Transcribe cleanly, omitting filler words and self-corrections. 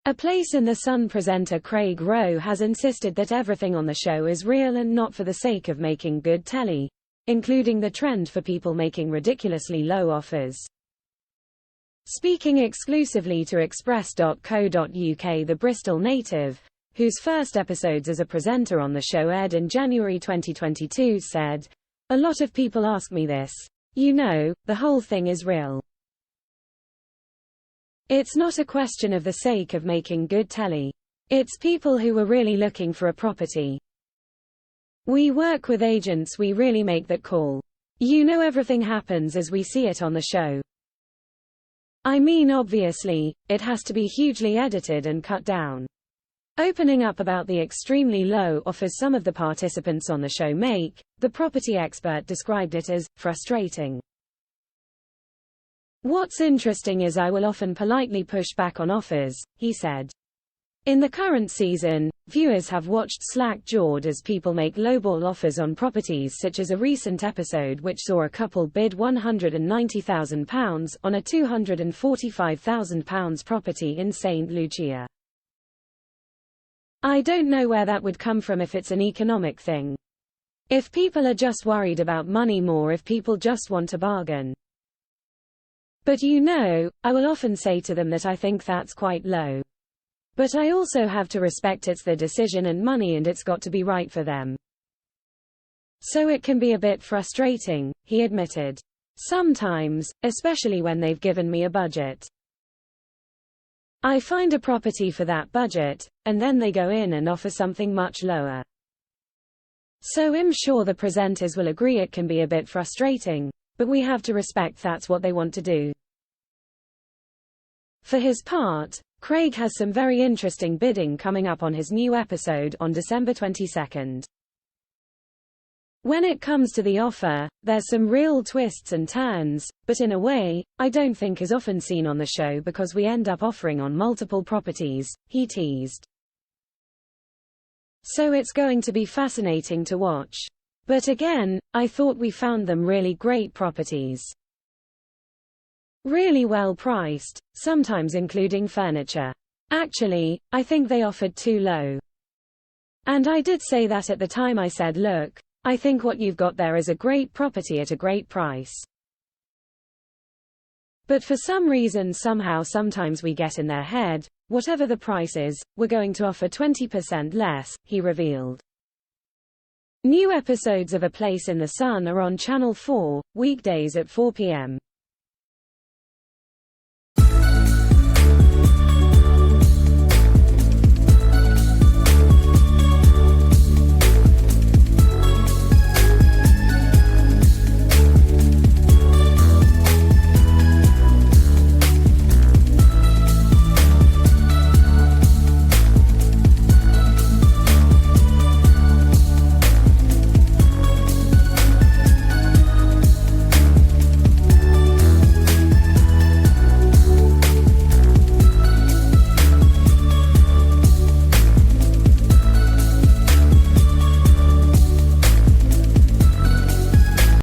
A Place in the Sun presenter Craig Rowe has insisted that everything on the show is real and not for the sake of making good telly, including the trend for people making ridiculously low offers. Speaking exclusively to Express.co.uk, the Bristol native, whose first episodes as a presenter on the show aired in January 2022, said, "A lot of people ask me this. You know, the whole thing is real. It's not a question of the sake of making good telly. It's people who are really looking for a property. We work with agents, we really make that call. You know, everything happens as we see it on the show. I mean, obviously, it has to be hugely edited and cut down." Opening up about the extremely low offers some of the participants on the show make, the property expert described it as frustrating. "What's interesting is I will often politely push back on offers," he said. In the current season, viewers have watched slack-jawed as people make lowball offers on properties, such as a recent episode which saw a couple bid £190,000 on a £245,000 property in St. Lucia. I don't know where that would come from, if it's an economic thing. If people are just worried about money more, if people just want a bargain. But you know, I will often say to them that I think that's quite low. But I also have to respect it's their decision and money, and it's got to be right for them. So it can be a bit frustrating," he admitted. "Sometimes, especially when they've given me a budget. I find a property for that budget, and then they go in and offer something much lower. So I'm sure the presenters will agree it can be a bit frustrating, but we have to respect that's what they want to do." For his part, Craig has some very interesting bidding coming up on his new episode on December 22nd. When it comes to the offer, there's some real twists and turns, but in a way, I don't think is often seen on the show because we end up offering on multiple properties, he teased. So it's going to be fascinating to watch. But again, I thought we found them really great properties. Really well priced, sometimes including furniture. Actually, I think they offered too low. And I did say that at the time. I said, look, I think what you've got there is a great property at a great price. But for some reason, somehow, sometimes we get in their head, whatever the price is, we're going to offer 20% less, he revealed. New episodes of A Place in the Sun are on Channel 4, weekdays at 4 p.m.